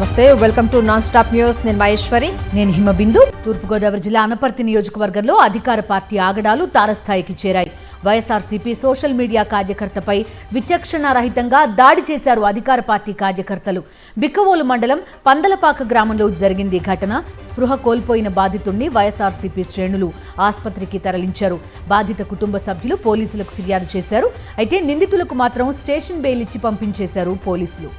నమస్తే, welcome to non stop news. నేను మహేశ్వరి. నేను హిమబిందు. తూర్పుగోదావరి జిల్లా అనపర్తి నియోజకవర్గంలో అధికార పార్టీ ఆగడాలు తారస్థాయికి చేరాయి. వైఎస్ఆర్సీపీ సోషల్ మీడియా కార్యకర్తపై విచక్షణారహితంగా దాడి చేశారు అధికార పార్టీ కార్యకర్తలు. బిక్కవోలు మండలం పందలపాక గ్రామంలో జరిగింది ఘటన. స్పృహ కోల్పోయిన బాధితుడిని వైఎస్ఆర్సీపీ శ్రేణులు ఆసుపత్రికి తరలించారు. బాధిత కుటుంబ సభ్యులు పోలీసులకు ఫిర్యాదు చేశారు. అయితే నిందితులకు మాత్రం స్టేషన్ బెయిల్ ఇచ్చి పంపించేశారు పోలీసులు.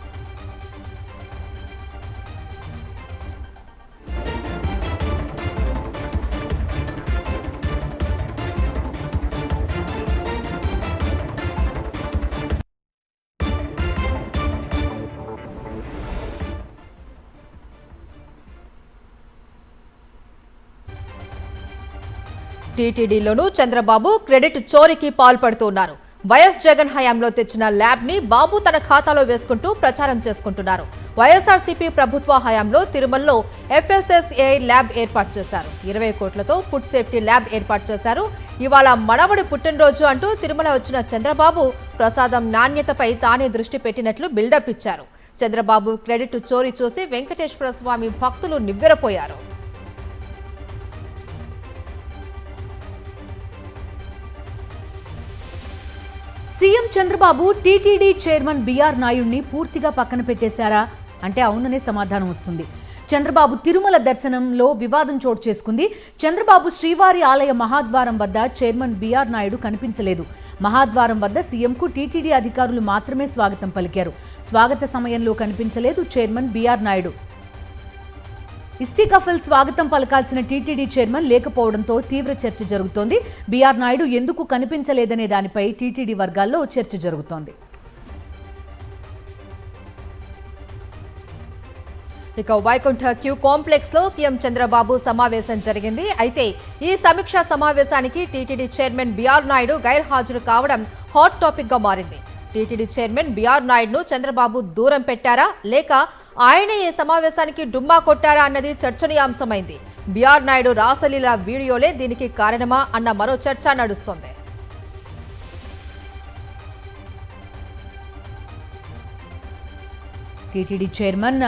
టీటీడీలోనూ చంద్రబాబు క్రెడిట్ చోరీకి పాల్పడుతున్నారు. వైఎస్ జగన్ హయాంలో తెచ్చిన ల్యాబ్ ని బాబు తన ఖాతాలో వేసుకుంటూ ప్రచారం చేసుకుంటున్నారు. వైఎస్ఆర్సీపీ ప్రభుత్వ హయాంలో తిరుమలలో FSSAI ల్యాబ్ ఏర్పాటు చేశారు. 20 కోట్లతో ఫుడ్ సేఫ్టీ ల్యాబ్ ఏర్పాటు చేశారు. ఇవాళ మనవడి పుట్టినరోజు అంటూ తిరుమల వచ్చిన చంద్రబాబు ప్రసాదం నాణ్యతపై తానే దృష్టి పెట్టినట్లు బిల్డప్ ఇచ్చారు. చంద్రబాబు క్రెడిట్ చోరీ చూసి వెంకటేశ్వర స్వామి భక్తులు నివ్వెరపోయారు. CM Chandrababu TTD chairman BR నాయుడిని పూర్తిగా పక్కన పెట్టేశారా అంటే అవుననే సమాధానం వస్తుంది. చంద్రబాబు తిరుమల దర్శనంలో వివాదం చోటు చేసుకుంది. చంద్రబాబు శ్రీవారి ఆలయ మహాద్వారం వద్ద చైర్మన్ బిఆర్ నాయుడు కనిపించలేదు. మహాద్వారం వద్ద సీఎంకు టీటీడీ అధికారులు మాత్రమే స్వాగతం పలికారు. స్వాగత సమయంలో కనిపించలేదు చైర్మన్ బిఆర్ నాయుడు. ఇస్తికఫల్ స్వాగతం పలకాల్సిన టీటీడీ చైర్మన్ లేకపోవడంతో తీవ్ర చర్చ జరుగుతోంది. బిఆర్ నాయుడు ఎందుకు కనిపించలేదనే దానిపై టీటీడీ వర్గాల్లో చర్చ జరుగుతోంది. ఇక వైకుంఠ క్యూ కాంప్లెక్స్ లో సీఎం చంద్రబాబు సమావేశం జరిగింది. అయితే ఈ సమీక్షా సమావేశానికి టీటీడీ చైర్మన్ బిఆర్ నాయుడు గైర్హాజరు కావడం హాట్ టాపిక్ గా మారింది. టీటీడీ చైర్మన్ బిఆర్ నాయుడును చంద్రబాబు దూరం పెట్టారా లేక ఆయనే ఈ సమావేశానికి డుమ్మా కొట్టారా అన్నది చర్చనీయాంశమైంది. బిఆర్ నాయుడు రాసలీల వీడియోలే దీనికి కారణమా అన్న మరో చర్చ నడుస్తోంది. టీటీడీ చైర్మన్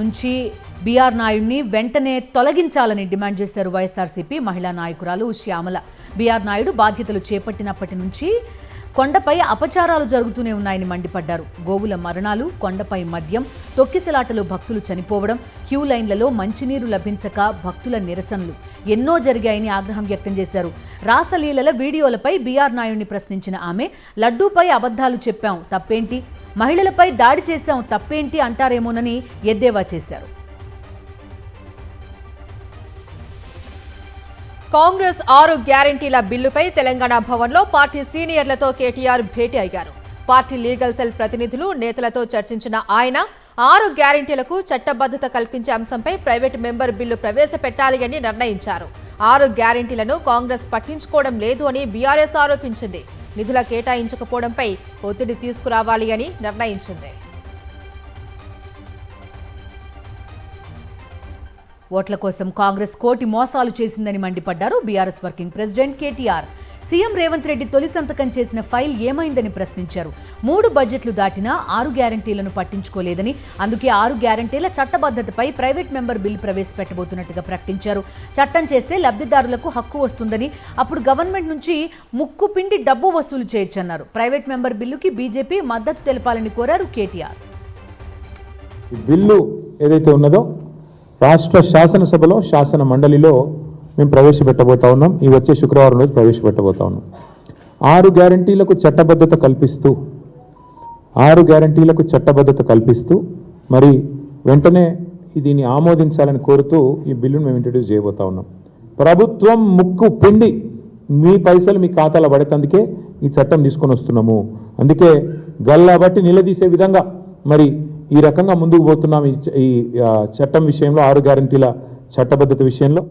నుంచి బిఆర్ నాయుడిని వెంటనే తొలగించాలని డిమాండ్ చేశారు వైఎస్ఆర్సీపీ మహిళా నాయకురాలు శ్యామల. బిఆర్ నాయుడు బాధ్యతలు చేపట్టినప్పటి నుంచి కొండపై అపచారాలు జరుగుతూనే ఉన్నాయని మండిపడ్డారు. గోవుల మరణాలు, కొండపై మద్యం, తొక్కిసలాటలో భక్తులు చనిపోవడం, క్యూ లైన్లలో మంచినీరు లభించక భక్తుల నిరసనలు ఎన్నో జరిగాయని ఆగ్రహం వ్యక్తం చేశారు. రాసలీలల వీడియోలపై బిఆర్ నాయుడిని ప్రశ్నించిన ఆమె లడ్డూపై అబద్ధాలు చెప్పాం తప్పేంటి, మహిళలపై దాడి చేశాం తప్పేంటి అంటారేమోనని ఎద్దేవా చేశారు. కాంగ్రెస్ 6 గ్యారంటీల బిల్లుపై తెలంగాణ భవన్లో పార్టీ సీనియర్లతో కేటీఆర్ భేటీ అయ్యారు. పార్టీ లీగల్ సెల్ ప్రతినిధులు, నేతలతో చర్చించిన ఆయన 6 గ్యారంటీలకు చట్టబద్ధత కల్పించే అంశంపై ప్రైవేట్ మెంబర్ బిల్లు ప్రవేశపెట్టాలి అని నిర్ణయించారు. 6 గ్యారంటీలను కాంగ్రెస్ పట్టించుకోవడం లేదు అని బీఆర్ఎస్ ఆరోపించింది. నిధుల కేటాయించకపోవడంపై ఒత్తిడి తీసుకురావాలి అని నిర్ణయించింది. ఓట్ల కోసం కాంగ్రెస్ కోటి మోసాలు చేసిందని మండిపడ్డారు BRS working president KTR. CM Revanth Reddy తొలి సంతకం చేసిన ఫైల్ ఏమైందని ప్రశ్నించారు. 3 బడ్జెట్లు దాటినా 6 గ్యారంటీలను పట్టించుకోలేదని, అందుకే 6 గ్యారంటీల చట్టబద్ధతపై ప్రైవేట్ మెంబర్ బిల్లు ప్రవేశపెట్టబోతున్నట్టుగా ప్రకటించారు. చట్టం చేస్తే లబ్ధిదారులకు హక్కు వస్తుందని, అప్పుడు గవర్నమెంట్ నుంచి ముక్కు పిండి డబ్బు వసూలు చేయొచ్చన్నారు. ప్రైవేట్ మెంబర్ బిల్లుకి బీజేపీ మద్దతు తెలపాలని కోరారు కేటీఆర్. బిల్లు ఏదైతే ఉన్నదో రాష్ట్ర శాసనసభలో, శాసన మండలిలో మేము ప్రవేశపెట్టబోతా ఉన్నాం. ఈ వచ్చే శుక్రవారం రోజు ప్రవేశపెట్టబోతా ఉన్నాం. 6 గ్యారంటీలకు చట్టబద్ధత కల్పిస్తూ మరి వెంటనే దీన్ని ఆమోదించాలని కోరుతూ ఈ బిల్లును మేము ఇంట్రడ్యూస్ చేయబోతా ఉన్నాం. ప్రభుత్వం ముక్కు పిండి మీ పైసలు మీ ఖాతాలో పడేందుకే ఈ చట్టం తీసుకొని వస్తున్నాము. అందుకే గల్లా బట్టి నిలదీసే విధంగా మరి ఈ రకంగా ముందుకు పోతున్నాం. ఈ చట్టం విషయంలో, 6 గ్యారంటీల చట్టబద్ధత విషయంలో.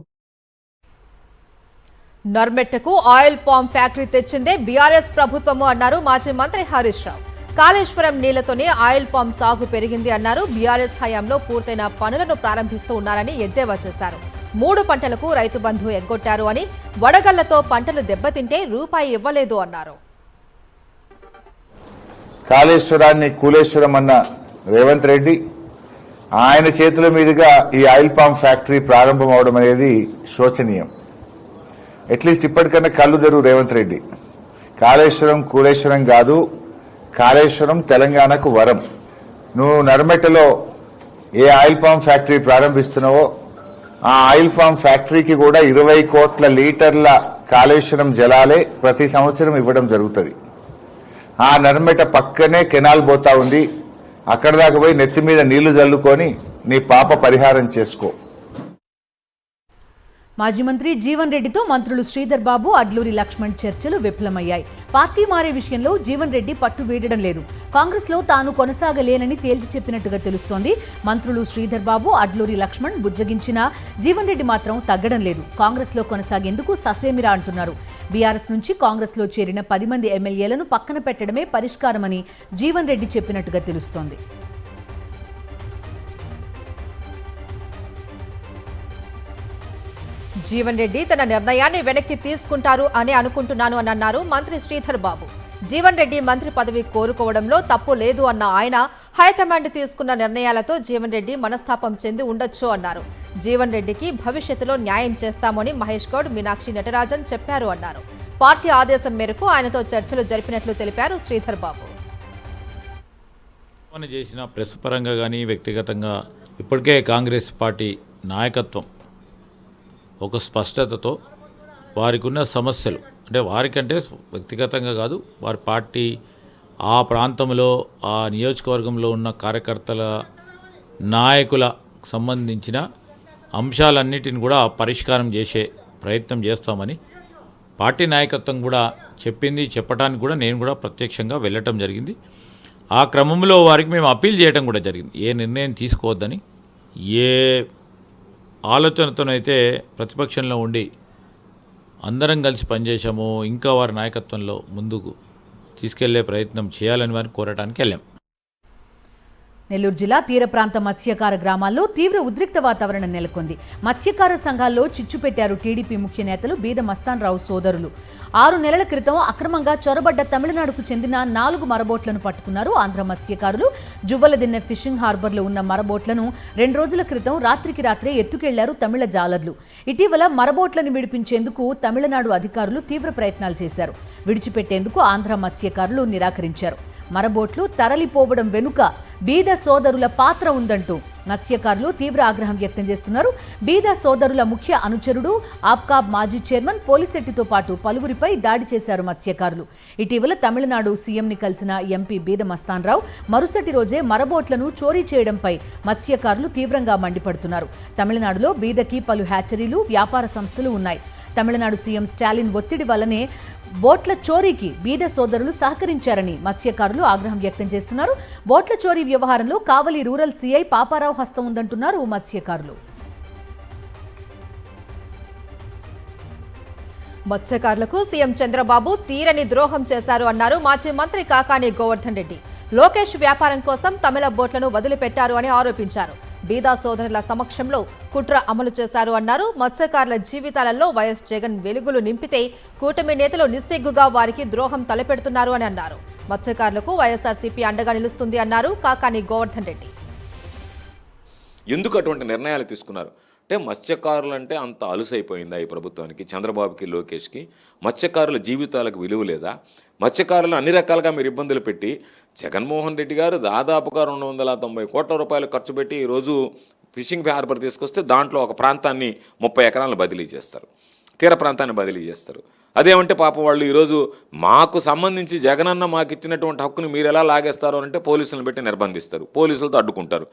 నర్మెట్టకు ఆయిల్ పామ్ ఫ్యాక్టరీ తెచ్చిందే బీఆర్ఎస్ ప్రభుత్వము అన్నారు మాజీ మంత్రి హరీష్ రావు. కాళేశ్వరం నీళ్లతోనే ఆయిల్ పామ్ సాగు పెరిగింది అన్నారు. బీఆర్ఎస్ హయాంలో పూర్తయిన పనులను ప్రారంభిస్తూ ఉన్నారని ఎద్దేవా చేశారు. 3 పంటలకు రైతు బంధు ఎగ్గొట్టారు అని, వడగళ్లతో పంటలు దెబ్బతింటే రూపాయి ఇవ్వలేదు అన్నారు. కాళేశ్వరాన్ని కూలేశ్వరం అన్న రేవంత్ రెడ్డి ఆయన చేతుల మీదుగా ఈ ఆయిల్ పామ్ ఫ్యాక్టరీ ప్రారంభం అవడం అనేది శోచనీయం. అట్లీస్ట్ ఇప్పటికన్నా కళ్ళు తెరువు రేవంత్ రెడ్డి. కాళేశ్వరం కూలేశ్వరం కాదు, కాళేశ్వరం తెలంగాణకు వరం. నువ్వు నర్మెటలో ఏ ఆయిల్ పామ్ ఫ్యాక్టరీ ప్రారంభిస్తున్నావో ఆ ఆయిల్ పామ్ ఫ్యాక్టరీకి కూడా 20 కోట్ల లీటర్ల కాళేశ్వరం జలాలే ప్రతి సంవత్సరం ఇవ్వడం జరుగుతుంది. ఆ నర్మెట పక్కనే కెనాల్ పోతా ఉంది. అక్కడ దాకా పోయి నెత్తి మీద నీళ్లు జల్లుకొని నీ పాప పరిహారం చేసుకో. మాజీ మంత్రి జీవన్ రెడ్డితో మంత్రులు శ్రీధర్ బాబు, అడ్లూరి లక్ష్మణ్ చర్చలు విఫలమయ్యాయి. పార్టీ మారే విషయంలో జీవన్ రెడ్డి పట్టు వీడడం లేదు. కాంగ్రెస్ లో తాను కొనసాగలేనని తేల్చి చెప్పినట్టుగా తెలుస్తోంది. మంత్రులు శ్రీధర్ బాబు, అడ్లూరి లక్ష్మణ్ బుజ్జగించినా జీవన్ రెడ్డి మాత్రం తగ్గడం లేదు. కాంగ్రెస్ లో కొనసాగేందుకు ససేమిరా అంటున్నారు. బీఆర్ఎస్ నుంచి కాంగ్రెస్ లో చేరిన 10 మంది ఎమ్మెల్యేలను పక్కన పెట్టడమే పరిష్కారమని జీవన్ రెడ్డి చెప్పినట్టుగా తెలుస్తోంది. జీవన్ రెడ్డి తన నిర్ణయాన్ని వెనక్కి తీసుకుంటారు అని అనుకుంటున్నాను అని అన్నారు మంత్రి శ్రీధర్ బాబు. జీవన్ రెడ్డి మంత్రి పదవి కోరుకోవడంలో తప్పు లేదు అన్న ఆయన హైకమాండ్ తీసుకున్న నిర్ణయాలతో జీవన్ రెడ్డి మనస్తాపం చెంది ఉండొచ్చు అన్నారు. జీవన్ రెడ్డికి భవిష్యత్తులో న్యాయం చేస్తామని మహేష్ గౌడ్, మీనాక్షి నటరాజన్ చెప్పారు అన్నారు. పార్టీ ఆదేశం మేరకు ఆయనతో చర్చలు జరిపినట్లు తెలిపారు శ్రీధర్ బాబు. చేసిన ప్రెస్ పరంగా కానీ వ్యక్తిగతంగా ఇప్పటికే కాంగ్రెస్ పార్టీ నాయకత్వం ఒక స్పష్టతతో వారికి ఉన్న సమస్యలు, అంటే వారికంటే వ్యక్తిగతంగా కాదు, వారి పార్టీ ఆ ప్రాంతంలో ఆ నియోజకవర్గంలో ఉన్న కార్యకర్తల నాయకుల సంబంధించిన అంశాలన్నిటిని కూడా పరిష్కారం చేసే ప్రయత్నం చేస్తామని పార్టీ నాయకత్వం కూడా చెప్పింది. చెప్పడానికి కూడా నేను కూడా ప్రత్యక్షంగా వెళ్ళటం జరిగింది. ఆ క్రమంలో వారికి మేము అప్పీల్ చేయడం కూడా జరిగింది. ఏ నిర్ణయం తీసుకోవద్దని, ఏ ఆలోచనతోనైతే ప్రతిపక్షంలో ఉండి అందరం కలిసి పనిచేసాము, ఇంకా వారి నాయకత్వంలో ముందుకు తీసుకెళ్లే ప్రయత్నం చేయాలని వారిని కోరడానికి వెళ్ళాం. నెల్లూరు జిల్లా తీర ప్రాంత మత్స్యకార గ్రామాల్లో తీవ్ర ఉద్రిక్త వాతావరణం నెలకొంది. మత్స్యకార సంఘాల్లో చిచ్చు పెట్టారు టీడీపీ ముఖ్య నేతలు బీద మస్తాన్ రావు సోదరులు. 6 నెలల క్రితం అక్రమంగా చొరబడ్డ తమిళనాడుకు చెందిన 4 మరబోట్లను పట్టుకున్నారు ఆంధ్ర మత్స్యకారులు. జువ్వలదిన్నె ఫిషింగ్ హార్బర్లో ఉన్న మరబోట్లను 2 రోజుల క్రితం రాత్రికి రాత్రే ఎత్తుకెళ్లారు తమిళ జాలర్లు. ఇటీవల మరబోట్లను విడిపించేందుకు తమిళనాడు అధికారులు తీవ్ర ప్రయత్నాలు చేశారు. విడిచిపెట్టేందుకు ఆంధ్ర మత్స్యకారులు నిరాకరించారు. మరబోట్లు తరలిపోవడం వెనుక బీద సోదరుల పాత్ర ఉందంటూ మత్స్యకారులు తీవ్ర ఆగ్రహం వ్యక్తం చేస్తున్నారు. బీద సోదరుల ముఖ్య అనుచరుడు ఆప్కాబ్ మాజీ చైర్మన్ పోలిశెట్టితో పాటు పలువురిపై దాడి చేశారు మత్స్యకారులు. ఇటీవల తమిళనాడు సీఎంని కలిసిన ఎంపీ బీద మస్తాన్ రావు మరుసటి రోజే మరబోట్లను చోరీ చేయడంపై మత్స్యకారులు తీవ్రంగా మండిపడుతున్నారు. తమిళనాడులో బీదకి పలు హ్యాచరీలు, వ్యాపార సంస్థలు ఉన్నాయి. తమిళనాడు సీఎం స్టాలిన్ ఒత్తిడి వల్లనే బోట్ల చోరీకి బీద సోదరులు సహకరించారని మత్స్యకారులు ఆగ్రహం వ్యక్తం చేస్తున్నారు. బోట్ల చోరీ వ్యవహారంలో కావలి రూరల్ సీఐ పాపారావు హస్తం ఉందంటున్నారు మత్స్యకారులు. మత్స్యకారులకు సీఎం చంద్రబాబు తీరని ద్రోహం చేశారు అన్నారు మాజీ మంత్రి కాకాని గోవర్ధన్ రెడ్డి. లోకేష్ వ్యాపారం కోసం తమిళ బోట్లను వదిలిపెట్టారు అని ఆరోపించారు. బీదా సోదరుల సమక్షంలో కుట్ర అమలు చేశారు అన్నారు. మత్స్యకారుల జీవితాలలో వైఎస్ జగన్ వెలుగులు నింపితే కూటమి నేతలు నిస్సిగ్గుగా వారికి ద్రోహం తలపెడుతున్నారు అని అన్నారు. మత్స్యకారులకు వైఎస్ఆర్సీపీ అండగా నిలుస్తుంది అన్నారు కాకాని గోవర్ధన్ రెడ్డి. ఎందుకు అటువంటి నిర్ణయాలు తీసుకున్నారు అంటే మత్స్యకారులు అంటే అంత అలుసైపోయిందా ఈ ప్రభుత్వానికి, చంద్రబాబుకి, లోకేష్కి? మత్స్యకారుల జీవితాలకు విలువ లేదా? మత్స్యకారులు అన్ని రకాలుగా మీరు ఇబ్బందులు పెట్టి జగన్మోహన్ రెడ్డి గారు దాదాపుగా 290 కోట్ల రూపాయలు ఖర్చు పెట్టి ఈరోజు ఫిషింగ్ హార్బర్ తీసుకొస్తే దాంట్లో ఒక ప్రాంతాన్ని 30 ఎకరాలను బదిలీ చేస్తారు, తీర ప్రాంతాన్ని బదిలీ చేస్తారు. అదేమంటే పాపం వాళ్ళు ఈరోజు మాకు సంబంధించి జగనన్న మాకు ఇచ్చినటువంటి హక్కును మీరు ఎలా లాగేస్తారు అంటే పోలీసులను పెట్టి నిర్బంధిస్తారు, పోలీసులతో అడ్డుకుంటారు.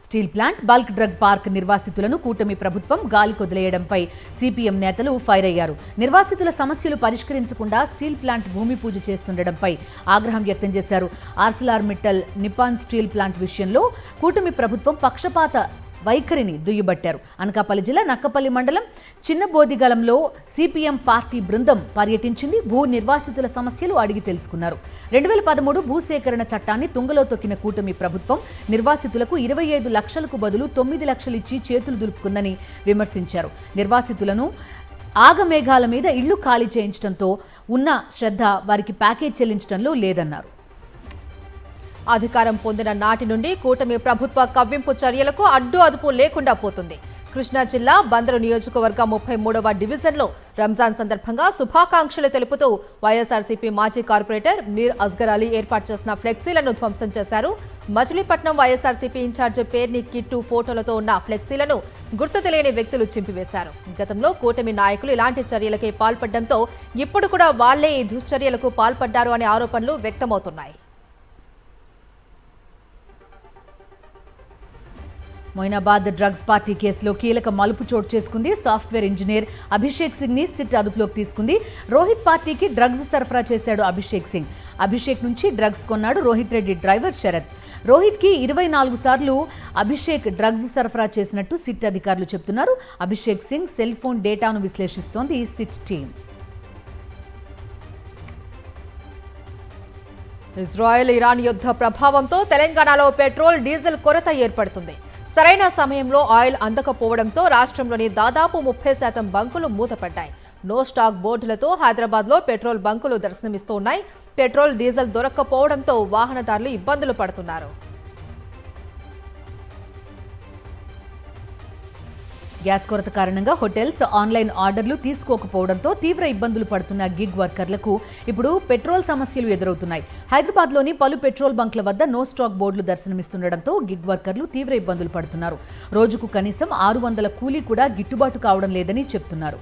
Steel plant, bulk drug park నిర్వాసితులను కూటమి ప్రభుత్వం గాలికొదిలేయడంపై సిపిఎం నేతలు ఫైర్ అయ్యారు. నిర్వాసితుల సమస్యలు పరిష్కరించకుండా స్టీల్ ప్లాంట్ భూమి పూజ చేస్తుండటంపై ఆగ్రహం వ్యక్తం చేశారు. Arcelor Mittal Nippon steel plant విషయంలో కూటమి ప్రభుత్వం పక్షపాత వైఖరిని దుయ్యబట్టారు. అనకాపల్లి జిల్లా నక్కపల్లి మండలం చిన్నబోదిగలంలో సిపిఎం పార్టీ బృందం పర్యటించింది. భూ నిర్వాసితుల సమస్యలు అడిగి తెలుసుకున్నారు. 2013 భూసేకరణ చట్టాన్ని తుంగలో తొక్కిన కూటమి ప్రభుత్వం నిర్వాసితులకు 25 లక్షలకు బదులు 9 లక్షలు ఇచ్చి చేతులు దులుపుకుందని విమర్శించారు. నిర్వాసితులను ఆగమేఘాల మీద ఇళ్లు ఖాళీ చేయించడంతో ఉన్న శ్రద్ధ వారికి ప్యాకేజ్ చెల్లించడంలో లేదన్నారు. అధికారం పొందిన నాటి నుండి కూటమి ప్రభుత్వ కవ్వింపు చర్యలకు అడ్డు అదుపు లేకుండా పోతుంది. కృష్ణా జిల్లా బందరు నియోజకవర్గం 33వ డివిజన్లో రంజాన్ సందర్భంగా శుభాకాంక్షలు తెలుపుతూ వైఎస్ఆర్సీపీ మాజీ కార్పొరేటర్ మీర్ అస్గర్ అలీ ఏర్పాటు చేసిన ఫ్లెక్సీలను ధ్వంసం చేశారు. మచిలీపట్నం వైఎస్ఆర్సీపీ ఇన్ఛార్జ్ పేర్ని కిట్టు ఫోటోలతో ఉన్న ఫ్లెక్సీలను గుర్తు తెలియని వ్యక్తులు చింపివేశారు. గతంలో కూటమి నాయకులు ఇలాంటి చర్యలకే పాల్పడడంతో ఇప్పుడు కూడా వాళ్లే ఈ దుశ్చర్యలకు పాల్పడ్డారు అనే ఆరోపణలు వ్యక్తమవుతున్నాయి. మొయినాబాద్ డ్రగ్స్ పార్టీ కేసులో కీలక మలుపు చోటు చేసుకుంది. సాఫ్ట్వేర్ ఇంజనీర్ అభిషేక్ సింగ్ ని సిట్ అదుపులోకి తీసుకుంది. రోహిత్ పార్టీకి డ్రగ్స్ సరఫరా చేశాడు అభిషేక్ సింగ్. అభిషేక్ నుంచి డ్రగ్స్ కొన్నాడు రోహిత్ రెడ్డి డ్రైవర్ శరత్. రోహిత్ కి 24 సార్లు అభిషేక్ డ్రగ్స్ సరఫరా చేసినట్టు సిట్ అధికారులు చెబుతున్నారు. అభిషేక్ సింగ్ సెల్ ఫోన్ డేటాను విశ్లేషిస్తోంది సిట్ టీం. ఇజ్రాయెల్ ఇరాన్ యుద్ధ ప్రభావంతో తెలంగాణలో పెట్రోల్ డీజిల్ కొరత ఏర్పడుతుంది. సరైన సమయంలో ఆయిల్ అందకపోవడంతో రాష్ట్రంలోని దాదాపు 30% బంకులు మూతపడ్డాయి. నో స్టాక్ బోర్డులతో హైదరాబాద్లో పెట్రోల్ బంకులు దర్శనమిస్తున్నాయి. పెట్రోల్ డీజిల్ దొరక్కపోవడంతో వాహనదారులు ఇబ్బందులు పడుతున్నారు. గ్యాస్ కొరత కారణంగా హోటల్స్ ఆన్లైన్ ఆర్డర్లు తీసుకోకపోవడంతో తీవ్ర ఇబ్బందులు పడుతున్న గిగ్ వర్కర్లకు ఇప్పుడు పెట్రోల్ సమస్యలు ఎదురవుతున్నాయి. హైదరాబాద్లోని పలు పెట్రోల్ బంక్ల వద్ద నో స్టాక్ బోర్డులు దర్శనమిస్తుండటంతో గిగ్ వర్కర్లు తీవ్ర ఇబ్బందులు పడుతున్నారు. రోజుకు కనీసం 600 కూలీ కూడా గిట్టుబాటు కావడం లేదని చెప్తున్నారు.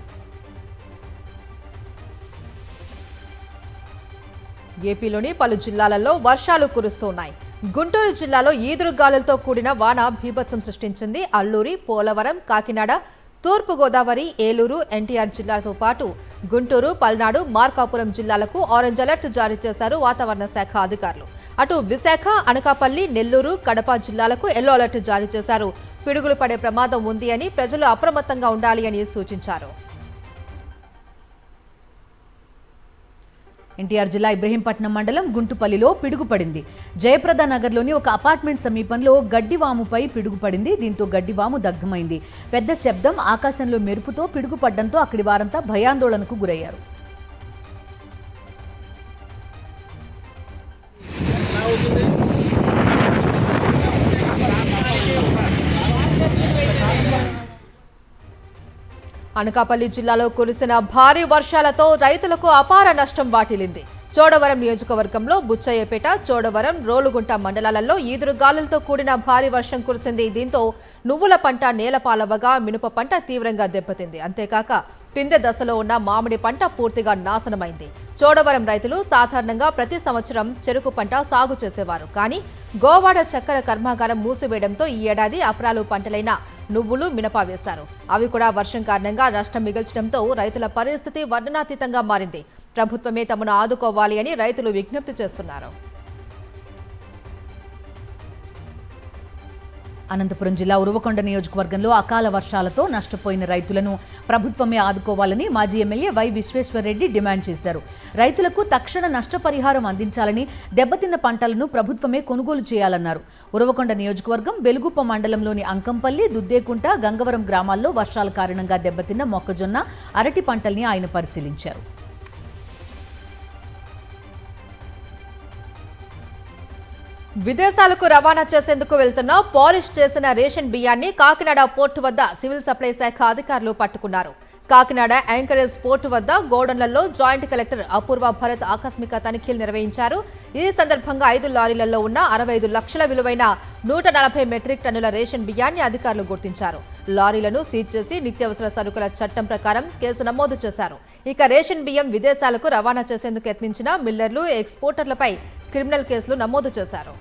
ఏపీలోని పలు జిల్లాలలో వర్షాలు కురుస్తున్నాయి. గుంటూరు జిల్లాలో ఈదురుగాలులతో కూడిన వాన బీభత్సం సృష్టించింది. అల్లూరి, పోలవరం, కాకినాడ, తూర్పుగోదావరి, ఏలూరు, ఎన్టీఆర్ జిల్లాలతో పాటు గుంటూరు, పల్నాడు, మార్కాపురం జిల్లాలకు ఆరెంజ్ అలర్ట్ జారీ చేశారు వాతావరణ శాఖ అధికారులు. అటు విశాఖ, అనకాపల్లి, నెల్లూరు, కడప జిల్లాలకు ఎల్లో అలర్ట్ జారీ చేశారు. పిడుగులు పడే ప్రమాదం ఉంది అని ప్రజలు అప్రమత్తంగా ఉండాలి అని సూచించారు. ఎన్టీఆర్ జిల్లా ఇబ్రహీంపట్నం మండలం గుంటుపల్లిలో పిడుగుపడింది. జయప్రద నగర్లోని ఒక అపార్ట్మెంట్ సమీపంలో గడ్డివాముపై పిడుగుపడింది. దీంతో గడ్డివాము దగ్ధమైంది. పెద్ద శబ్దం, ఆకాశంలో మెరుపుతో పిడుగుపడ్డంతో అక్కడి వారంతా భయాందోళనకు గురయ్యారు. అనకాపల్లి జిల్లాలో కురిసిన భారీ వర్షాలతో రైతులకు అపార నష్టం వాటిల్లింది. చోడవరం నియోజకవర్గంలో బుచ్చయ్యపేట, చోడవరం, రోలుగుంట మండలాలలో ఈదురుగాలులతో కూడిన భారీ వర్షం కురిసింది. దీంతో నువ్వుల పంట నేలపాలవగా, మినుప పంట తీవ్రంగా దెబ్బతింది. అంతేకాక పిందె దశలో ఉన్న మామిడి పంట పూర్తిగా నాశనమైంది. చోడవరం రైతులు సాధారణంగా ప్రతి సంవత్సరం చెరుకు పంట సాగు చేసేవారు. కానీ గోవాడ చక్కెర కర్మాగారం మూసివేయడంతో ఈ ఏడాది అపరాలు పంటలైన నువ్వులు, మినప వేశారు. అవి కూడా వర్షం కారణంగా నష్టం మిగిల్చడంతో రైతుల పరిస్థితి వర్ణనాతీతంగా మారింది. ప్రభుత్వమే తమను ఆదుకోవాలి అని రైతులు విజ్ఞప్తి చేస్తున్నారు. అనంతపురం జిల్లా ఉరవకొండ నియోజకవర్గంలో అకాల వర్షాలతో నష్టపోయిన రైతులను ప్రభుత్వమే ఆదుకోవాలని మాజీ ఎమ్మెల్యే వై విశ్వేశ్వరరెడ్డి డిమాండ్ చేశారు. రైతులకు తక్షణ నష్టపరిహారం అందించాలని, దెబ్బతిన్న పంటలను ప్రభుత్వమే కొనుగోలు చేయాలన్నారు. ఉరవకొండ నియోజకవర్గం వెలుగుప్ప మండలంలోని అంకంపల్లి, దుద్దేకుంట, గంగవరం గ్రామాల్లో వర్షాల కారణంగా దెబ్బతిన్న మొక్కజొన్న, అరటి పంటల్ని ఆయన పరిశీలించారు. విదేశాలకు రవాణా చేసేందుకు వెళ్తున్న పాలిష్ చేసిన రేషన్ బియ్యాన్ని కాకినాడ పోర్టు వద్ద సివిల్ సప్లై శాఖ అధికారులు పట్టుకున్నారు. కాకినాడ యాంకరేజ్ పోర్టు వద్ద గోడౌన్లలో జాయింట్ కలెక్టర్ అపూర్వ భరత్ ఆకస్మిక తనిఖీలు నిర్వహించారు. ఈ సందర్భంగా 5 లారీలలో ఉన్న 65 లక్షల విలువైన 140 మెట్రిక్ టన్నుల రేషన్ బియ్యాన్ని అధికారులు గుర్తించారు. లారీలను సీజ్ చేసి నిత్యావసర సరుకుల చట్టం ప్రకారం కేసు నమోదు చేశారు. ఇక రేషన్ బియ్యం విదేశాలకు రవాణా చేసేందుకు యత్నించిన మిల్లర్లు, ఎక్స్పోర్టర్లపై క్రిమినల్ కేసులు నమోదు చేశారు.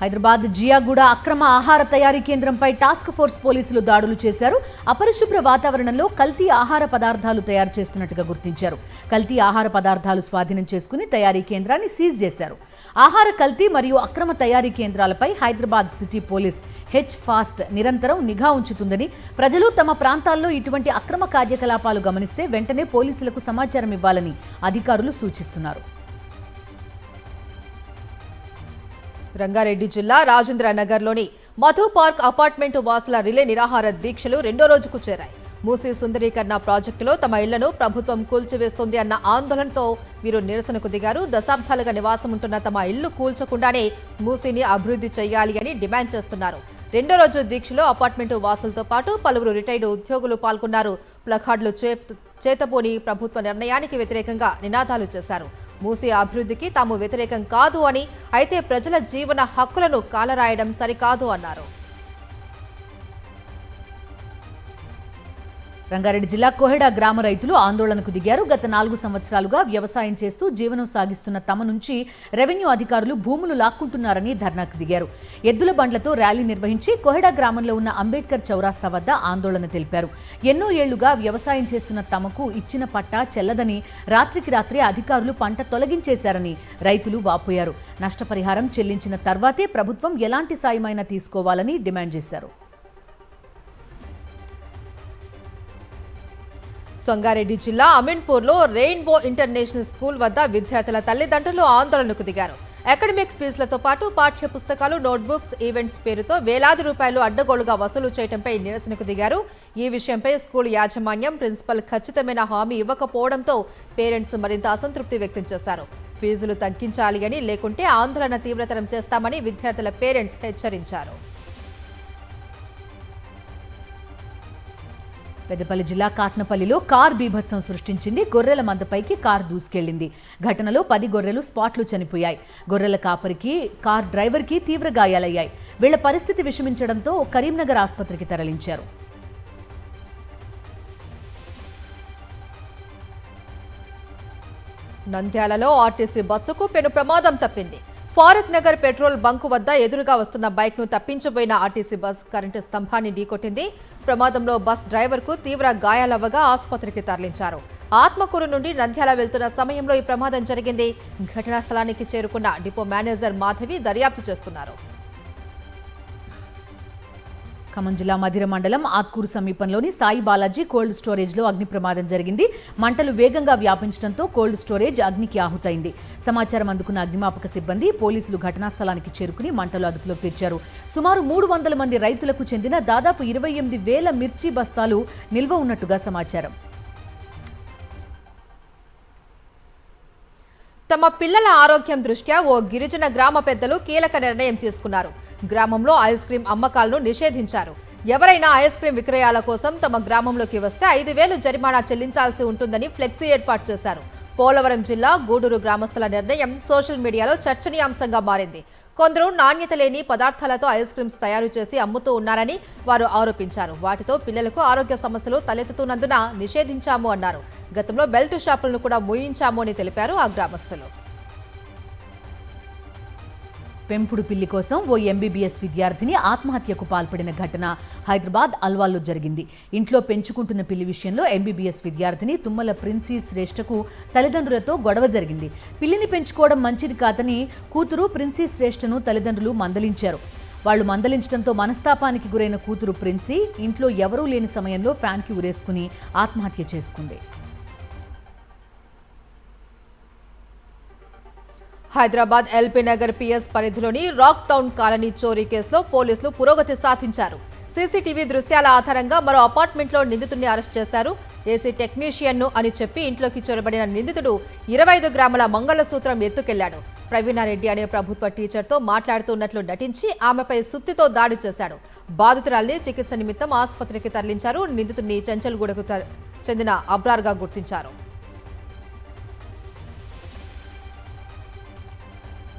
హైదరాబాద్ జియాగూడ అక్రమ ఆహార తయారీ కేంద్రంపై టాస్క్ ఫోర్స్ పోలీసులు దాడులు చేశారు. అపరిశుభ్ర వాతావరణంలో కల్తీ ఆహార పదార్థాలు తయారు చేస్తున్నట్టుగా గుర్తించారు. కల్తీ ఆహార పదార్థాలు స్వాధీనం చేసుకుని తయారీ కేంద్రాన్ని సీజ్ చేశారు. ఆహార కల్తీ మరియు అక్రమ తయారీ కేంద్రాలపై హైదరాబాద్ సిటీ పోలీస్ హెచ్-ఫాస్ట్ నిరంతరం నిఘా ఉంచుతుందని, ప్రజలు తమ ప్రాంతాల్లో ఇటువంటి అక్రమ కార్యకలాపాలు గమనిస్తే వెంటనే పోలీసులకు సమాచారం ఇవ్వాలని అధికారులు సూచిస్తున్నారు. రంగారెడ్డి జిల్లా రాజేంద్ర నగర్లోని మధు పార్క్ అపార్ట్మెంట్ వాసుల రిలే నిరాహార దీక్షలు 2వ రోజుకు చేరాయి. మూసీ సుందరీకరణ ప్రాజెక్టులో తమ ఇళ్లను ప్రభుత్వం కూల్చివేస్తోంది అన్న ఆందోళనతో వీరు నిరసనకు దిగారు. దశాబ్దాలుగా నివాసం ఉంటున్న తమ ఇల్లు కూల్చకుండానే మూసీని అభివృద్ధి చేయాలి అని డిమాండ్ చేస్తున్నారు. రెండో రోజు దీక్షలో అపార్ట్మెంటు వాసులతో పాటు పలువురు రిటైర్డ్ ఉద్యోగులు పాల్గొన్నారు. ప్లకార్డులు చేతబోని ప్రభుత్వ నిర్ణయానికి వ్యతిరేకంగా నినాదాలు చేశారు. మూసీ అభివృద్ధికి తాము వ్యతిరేకం కాదు అని, అయితే ప్రజల జీవన హక్కులను కాలరాయడం సరికాదు అన్నారు. రంగారెడ్డి జిల్లా కోహెడా గ్రామ రైతులు ఆందోళనకు దిగారు. గత 4 సంవత్సరాలుగా వ్యవసాయం చేస్తూ జీవనం సాగిస్తున్న తమ నుంచి రెవెన్యూ అధికారులు భూములు లాక్కుంటున్నారని ధర్నాకు దిగారు. ఎద్దుల బండ్లతో ర్యాలీ నిర్వహించి కోహెడా గ్రామంలో ఉన్న అంబేద్కర్ చౌరాస్తా వద్ద ఆందోళన తెలిపారు. ఎన్నో ఏళ్లుగా వ్యవసాయం చేస్తున్న తమకు ఇచ్చిన పట్టా చెల్లదని, రాత్రికి రాత్రే అధికారులు పంట తొలగించేశారని రైతులు వాపోయారు. నష్టపరిహారం చెల్లించిన తర్వాతే ప్రభుత్వం ఎలాంటి సాయమైనా తీసుకోవాలని డిమాండ్ చేశారు. సంగారెడ్డి జిల్లా అమీన్పూర్లో రెయిన్బో ఇంటర్నేషనల్ స్కూల్ వద్ద విద్యార్థుల తల్లిదండ్రులు ఆందోళనకు దిగారు. అకాడమిక్ ఫీజులతో పాటు పాఠ్య పుస్తకాలు, నోట్బుక్స్, ఈవెంట్స్ పేరుతో వేలాది రూపాయలు అడ్డగోలుగా వసూలు చేయడంపై నిరసనకు దిగారు. ఈ విషయంపై స్కూల్ యాజమాన్యం, ప్రిన్సిపల్ ఖచ్చితమైన హామీ ఇవ్వకపోవడంతో పేరెంట్స్ మరింత అసంతృప్తి వ్యక్తం చేశారు. ఫీజులు తగ్గించాలి అని, లేకుంటే ఆందోళన తీవ్రతరం చేస్తామని విద్యార్థుల పేరెంట్స్ హెచ్చరించారు. పెద్దపల్లి జిల్లా కాట్నపల్లిలో కార్ బీభత్సం సృష్టించింది. గొర్రెల మందపైకి కార్ దూసుకెళ్లింది. ఘటనలో 10 గొర్రెలు స్పాట్లో చనిపోయాయి. గొర్రెల కాపరికి, కార్ డ్రైవర్కి తీవ్ర గాయాలయ్యాయి. వీళ్ల పరిస్థితి విషమించడంతో కరీంనగర్ ఆసుపత్రికి తరలించారు. నంద్యాలలో ఆర్టీసీ బస్సుకు పెను ప్రమాదం తప్పింది. ఫారూక్ నగర్ పెట్రోల్ బంకు వద్ద ఎదురుగా వస్తున్న బైక్ను తప్పించబోయిన ఆర్టీసీ బస్ కరెంటు స్తంభాన్ని ఢీకొట్టింది. ప్రమాదంలో బస్ డ్రైవర్కు తీవ్ర గాయాలవ్వగా ఆసుపత్రికి తరలించారు. ఆత్మకూరు నుండి నంద్యాల వెళ్తున్న సమయంలో ఈ ప్రమాదం జరిగింది. ఘటనా స్థలానికి చేరుకున్న డిపో మేనేజర్ మాధవి దర్యాప్తు చేస్తున్నారు. ఖమ్మం జిల్లా మధిర మండలం ఆత్కూరు సమీపంలోని సాయి బాలాజీ కోల్డ్ స్టోరేజ్లో అగ్ని ప్రమాదం జరిగింది. మంటలు వేగంగా వ్యాపించడంతో కోల్డ్ స్టోరేజ్ అగ్నికి ఆహుతైంది. సమాచారం అందుకున్న అగ్నిమాపక సిబ్బంది, పోలీసులు ఘటనా స్థలానికి చేరుకుని మంటలు అదుపులోకి తెచ్చారు. సుమారు 300 మంది రైతులకు చెందిన దాదాపు 28,000 మిర్చి బస్తాలు నిల్వ ఉన్నట్టుగా సమాచారం. తమ పిల్లల ఆరోగ్యం దృష్ట్యా ఓ గిరిజన గ్రామ పెద్దలు కీలక నిర్ణయం తీసుకున్నారు. గ్రామంలో ఐస్ క్రీం అమ్మకాలను నిషేధించారు. ఎవరైనా ఐస్ క్రీం విక్రయాల కోసం తమ గ్రామంలోకి వస్తే 5,000 జరిమానా చెల్లించాల్సి ఉంటుందని ఫ్లెక్సీ ఏర్పాటు చేశారు. పోలవరం జిల్లా గూడూరు గ్రామస్తుల నిర్ణయం సోషల్ మీడియాలో చర్చనీయాంశంగా మారింది. కొందరు నాణ్యత లేని పదార్థాలతో ఐస్ క్రీమ్స్ తయారు చేసి అమ్ముతూ ఉన్నారని వారు ఆరోపించారు. వాటితో పిల్లలకు ఆరోగ్య సమస్యలు తలెత్తుతున్నందున నిషేధించాము అన్నారు. గతంలో బెల్ట్ షాపులను కూడా మూయించాము అని తెలిపారు ఆ గ్రామస్తులు. పెంపుడు పిల్లి కోసం ఓ ఎంబీబీఎస్ విద్యార్థిని ఆత్మహత్యకు పాల్పడిన ఘటన హైదరాబాద్ అల్వాల్లో జరిగింది. ఇంట్లో పెంచుకుంటున్న పిల్లి విషయంలో ఎంబీబీఎస్ విద్యార్థిని తుమ్మల ప్రిన్సీ శ్రేష్ఠకు తల్లిదండ్రులతో గొడవ జరిగింది. పిల్లిని పెంచుకోవడం మంచిది కాదని కూతురు ప్రిన్సీ శ్రేష్ఠను తల్లిదండ్రులు మందలించారు. వాళ్లు మందలించడంతో మనస్తాపానికి గురైన కూతురు ప్రిన్సీ ఇంట్లో ఎవరూ లేని సమయంలో ఫ్యాన్కి ఉరేసుకుని ఆత్మహత్య చేసుకుంది. హైదరాబాద్ ఎల్బీ నగర్ పిఎస్ పరిధిలోని రాక్ టౌన్ కాలనీ చోరీ కేసులో పోలీసులు పురోగతి సాధించారు. సీసీటీవీ దృశ్యాల ఆధారంగా మరో అపార్ట్మెంట్లో నిందితుడిని అరెస్ట్ చేశారు. ఏసీ టెక్నీషియన్ను అని చెప్పి ఇంట్లోకి చొరబడిన నిందితుడు 25 గ్రాముల మంగళసూత్రం ఎత్తుకెళ్లాడు. ప్రవీణారెడ్డి అనే ప్రభుత్వ టీచర్తో మాట్లాడుతున్నట్లు నటించి ఆమెపై సుత్తితో దాడి చేశాడు. బాధితురాల్ని చికిత్స నిమిత్తం ఆసుపత్రికి తరలించారు. నిందితుడిని చెంచల్గూడకు చెందిన అబ్రార్గా గుర్తించారు.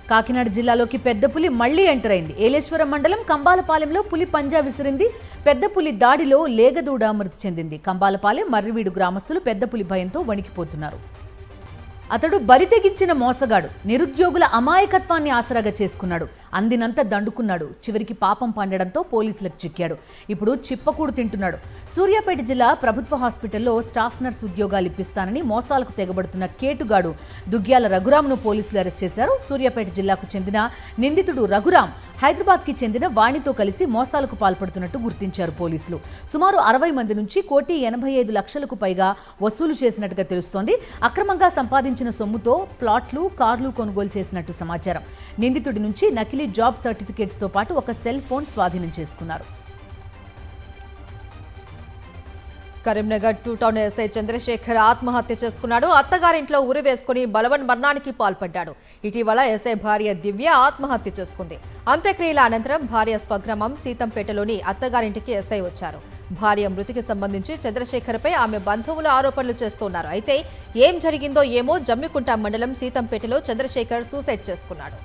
కాకినాడ జిల్లాలోకి పెద్ద పులి మళ్లీ ఎంటర్ అయింది. ఏలేశ్వరం మండలం కంబాలపాలెంలో పులి పంజా విసిరింది. పెద్ద పులి దాడిలో లేగదూడ మృతి చెందింది. కంబాలపాలెం మర్రివీడు గ్రామస్తులు పెద్ద పులి భయంతో వణికిపోతున్నారు. అతడు బరితెగించిన మోసగాడు. నిరుద్యోగుల అమాయకత్వాన్ని ఆసరాగా చేసుకున్నాడు. అందినంత దండుకున్నాడు. చివరికి పాపం పండడంతో పోలీసులకు చిక్కాడు. ఇప్పుడు చిప్పకూడు తింటున్నాడు. సూర్యాపేట జిల్లా ప్రభుత్వ హాస్పిటల్లో స్టాఫ్ నర్స్ ఉద్యోగాలు ఇప్పిస్తానని మోసాలకు తెగబడుతున్న కేటుగాడు దుగ్గ్యాల రఘురాంను పోలీసులు అరెస్ట్ చేశారు. సూర్యాపేట జిల్లాకు చెందిన నిందితుడు రఘురాం హైదరాబాద్కి చెందిన వాణితో కలిసి మోసాలకు పాల్పడుతున్నట్టు గుర్తించారు పోలీసులు. సుమారు 60 మంది నుంచి 1,85,00,000కు పైగా వసూలు చేసినట్టుగా తెలుస్తోంది. అక్రమంగా సంపాదించిన సొమ్ముతో ప్లాట్లు, కార్లు కొనుగోలు చేసినట్టు సమాచారం. నిందితుడి నుంచి నకిలీ జాబ్ సర్టిఫికేట్స్తో పాటు ఒక సెల్ ఫోన్ స్వాధీనం చేసుకున్నారు. కరీంనగర్ 2 టౌన్ ఎస్ఐ చంద్రశేఖర్ ఆత్మహత్య చేసుకున్నాడు. అత్తగారింట్లో ఉరి వేసుకుని బలవన్ మరణానికి పాల్పడ్డాడు. ఇటీవల ఎస్ఐ భార్య దివ్య ఆత్మహత్య చేసుకుంది. అంత్యక్రియల అనంతరం భార్య స్వగ్రామం సీతంపేటలోని అత్తగారింటికి ఎస్ఐ వచ్చారు. భార్య మృతికి సంబంధించి చంద్రశేఖర్పై ఆమె బంధువులు ఆరోపణలు చేస్తున్నారు. అయితే ఏం జరిగిందో ఏమో జమ్మికుంట మండలం సీతంపేటలో చంద్రశేఖర్ సూసైడ్ చేసుకున్నాడు.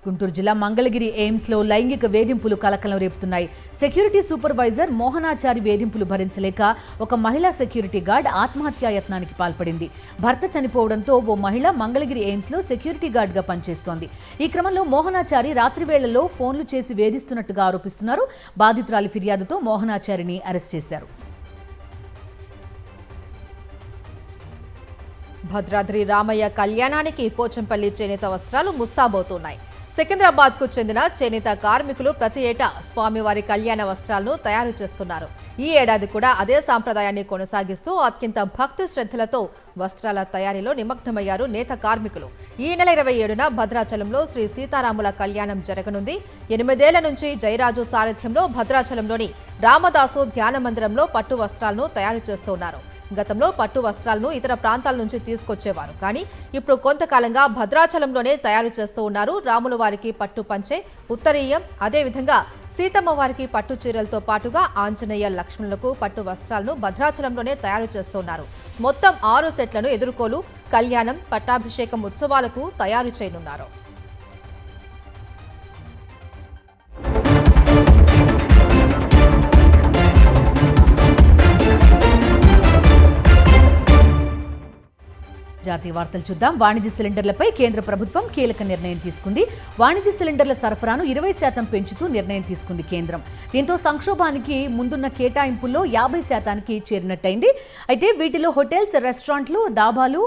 గుంటూరు జిల్లా మంగళగిరి ఎయిమ్స్లో లైంగిక వేధింపులు కలకలం రేపుతున్నాయి. సెక్యూరిటీ సూపర్వైజర్ మోహనాచారి వేధింపులు భరించలేక ఒక మహిళా సెక్యూరిటీ గార్డ్ ఆత్మహత్యాయత్నానికి పాల్పడింది. భర్త చనిపోవడంతో ఓ మహిళ మంగళగిరి ఎయిమ్స్లో సెక్యూరిటీ గార్డ్గా పనిచేస్తోంది. ఈ క్రమంలో మోహనాచారి రాత్రి వేళల్లో ఫోన్లు చేసి వేధిస్తున్నట్టుగా ఆరోపిస్తున్నారు. బాధితురాలి ఫిర్యాదుతో మోహనాచారిని అరెస్ట్ చేశారు. భద్రాద్రి రామయ్య కళ్యాణానికి పోచంపల్లి చేనేత వస్త్రాలు ముస్తాబవుతున్నాయి. సికింద్రాబాద్కు చెందిన చేనేత కార్మికులు ప్రతి ఏటా స్వామివారి కళ్యాణ వస్త్రాలను తయారు చేస్తున్నారు. ఈ ఏడాది కూడా అదే సాంప్రదాయాన్ని కొనసాగిస్తూ అత్యంత భక్తి శ్రద్ధలతో వస్త్రాల తయారీలో నిమగ్నమయ్యారు నేత కార్మికులు. ఈ నెల 27న భద్రాచలంలో శ్రీ సీతారాముల కళ్యాణం జరగనుంది. 8 ఏళ్ల నుంచి జయరాజు సారథ్యంలో భద్రాచలంలోని రామదాసు ధ్యాన మందిరంలో పట్టు వస్త్రాలను తయారు చేస్తున్నారు. గతంలో పట్టు వస్త్రాలను ఇతర ప్రాంతాల నుంచి తీసుకొచ్చేవారు, కానీ ఇప్పుడు కొంతకాలంగా భద్రాచలంలోనే తయారు చేస్తూ ఉన్నారు. రాముల వారికి పట్టు పంచె, ఉత్తరీయం, అదేవిధంగా సీతమ్మ వారికి పట్టు చీరలతో పాటుగా ఆంజనేయ లక్ష్మణులకు పట్టు వస్త్రాలను భద్రాచలంలోనే తయారు చేస్తున్నారు. మొత్తం 6 సెట్లను ఎదుర్కోలు, కళ్యాణం, పట్టాభిషేకం ఉత్సవాలకు తయారు చేయనున్నారు. జాతీయ వార్తలు చూద్దాం. వాణిజ్య సిలిండర్లపై కేంద్ర ప్రభుత్వం కీలక నిర్ణయం తీసుకుంది. వాణిజ్య సిలిండర్ల సరఫరాను 20% పెంచుతూ నిర్ణయం తీసుకుంది కేంద్రం. దీంతో సంక్షోభానికి ముందున్న కేటాయింపుల్లో 50% చేరినట్టయింది. అయితే వీటిలో హోటల్స్, రెస్టారెంట్లు, దాబాలు,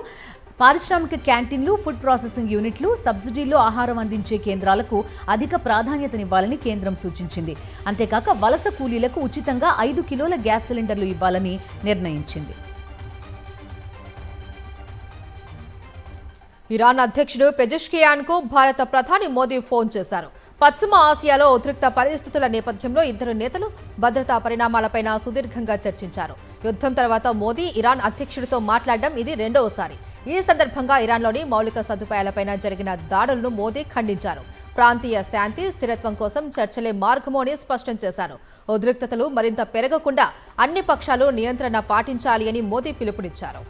పారిశ్రామిక క్యాంటీన్లు, ఫుడ్ ప్రాసెసింగ్ యూనిట్లు, సబ్సిడీల్లో ఆహారం అందించే కేంద్రాలకు అధిక ప్రాధాన్యతనివ్వాలని కేంద్రం సూచించింది. అంతేకాక వలస కూలీలకు ఉచితంగా 5 కిలోల గ్యాస్ సిలిండర్లు ఇవ్వాలని నిర్ణయించింది. ఇరాన్ అధ్యక్షుడు పెజెష్కియాన్ కు భారత ప్రధాని మోదీ ఫోన్ చేశారు. పశ్చిమ ఆసియాలో ఉద్రిక్త పరిస్థితుల నేపథ్యంలో ఇద్దరు నేతలు భద్రతా పరిణామాలపైన సుదీర్ఘంగా చర్చించారు. యుద్ధం తర్వాత మోదీ ఇరాన్ అధ్యక్షుడితో మాట్లాడడం ఇది రెండవసారి. ఈ సందర్భంగా ఇరాన్లోని మౌలిక సదుపాయాలపైన జరిగిన దాడులను మోదీ ఖండించారు. ప్రాంతీయ శాంతి, స్థిరత్వం కోసం చర్చలే మార్గమో అని స్పష్టం చేశారు. ఉద్రిక్తతలు మరింత పెరగకుండా అన్ని పక్షాలు నియంత్రణ పాటించాలి అని మోదీ పిలుపునిచ్చారు.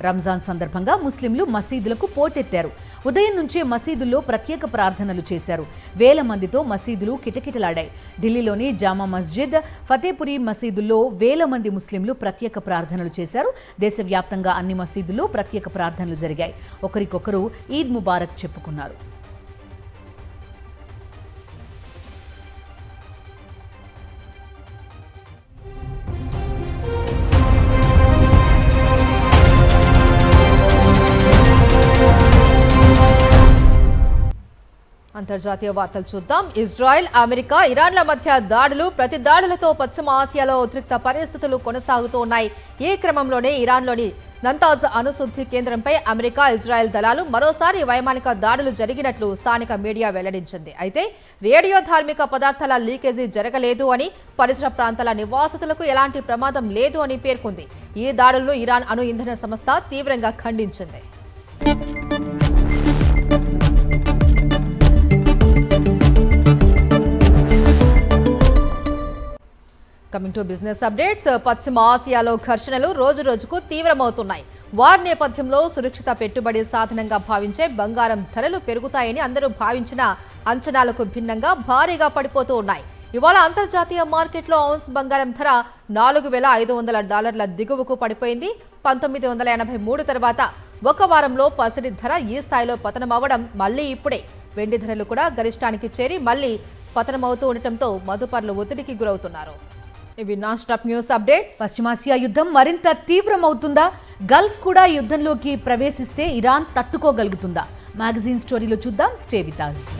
రంజాన్ సందర్భంగా ముస్లింలు మసీదులకు పోటెత్తారు. ఉదయం నుంచే మసీదుల్లో ప్రత్యేక ప్రార్థనలు చేశారు. వేల మందితో మసీదులు కిటకిటలాడాయి. ఢిల్లీలోని జామా మస్జిద్, ఫతేపురి మసీదుల్లో వేల మంది ముస్లింలు ప్రత్యేక ప్రార్థనలు చేశారు. దేశవ్యాప్తంగా అన్ని మసీదుల్లో ప్రత్యేక ప్రార్థనలు జరిగాయి. ఒకరికొకరు ఈద్ ముబారక్ చెప్పుకున్నారు. అంతర్జాతీయ వార్తలు చూద్దాం. ఇజ్రాయెల్, అమెరికా, ఇరాన్ల మధ్య దాడులు, ప్రతి దాడులతో పశ్చిమ ఆసియాలో ఉద్రిక్త పరిస్థితులు కొనసాగుతూ ఉన్నాయి. ఈ క్రమంలోనే ఇరాన్లోని నంతాజ్ అణుశుద్ధి కేంద్రంపై అమెరికా, ఇజ్రాయెల్ దళాలు మరోసారి వైమానిక దాడులు జరిగినట్లు స్థానిక మీడియా వెల్లడించింది. అయితే రేడియో ధార్మిక పదార్థాల లీకేజీ జరగలేదు అని, పరిసర ప్రాంతాల నివాసితులకు ఎలాంటి ప్రమాదం లేదు అని పేర్కొంది. ఈ దాడులను ఇరాన్ అణు ఇంధన సంస్థ తీవ్రంగా ఖండించింది. Coming to business updates. పశ్చిమ ఆసియాలో ఘర్షణలు రోజురోజుకు తీవ్రమవుతున్నాయి. వార్ నేపథ్యంలో సురక్షిత పెట్టుబడి సాధనంగా భావించే బంగారం ధరలు పెరుగుతాయని అందరూ భావించిన అంచనాలకు భిన్నంగా భారీగా పడిపోతూ ఉన్నాయి. ఇవాళ అంతర్జాతీయ మార్కెట్లో ఔన్స్ బంగారం ధర $4,500 దిగువకు పడిపోయింది. 1983 తర్వాత ఒక వారంలో పసిడి ధర ఈ స్థాయిలో పతనమవ్వడం మళ్లీ ఇప్పుడే. వెండి ధరలు కూడా గరిష్టానికి చేరి మళ్లీ పతనమవుతూ ఉండటంతో మదుపర్లు ఒత్తిడికి గురవుతున్నారు. ఇవి నాన్ స్టాప్ న్యూస్ అప్డేట్. పశ్చిమాసియా యుద్ధం మరింత తీవ్రమవుతుందా? గల్ఫ్ కూడా యుద్ధంలోకి ప్రవేశిస్తే ఇరాన్ తట్టుకోగలుగుతుందా? మ్యాగజైన్ స్టోరీలో చూద్దాం. Stay with us.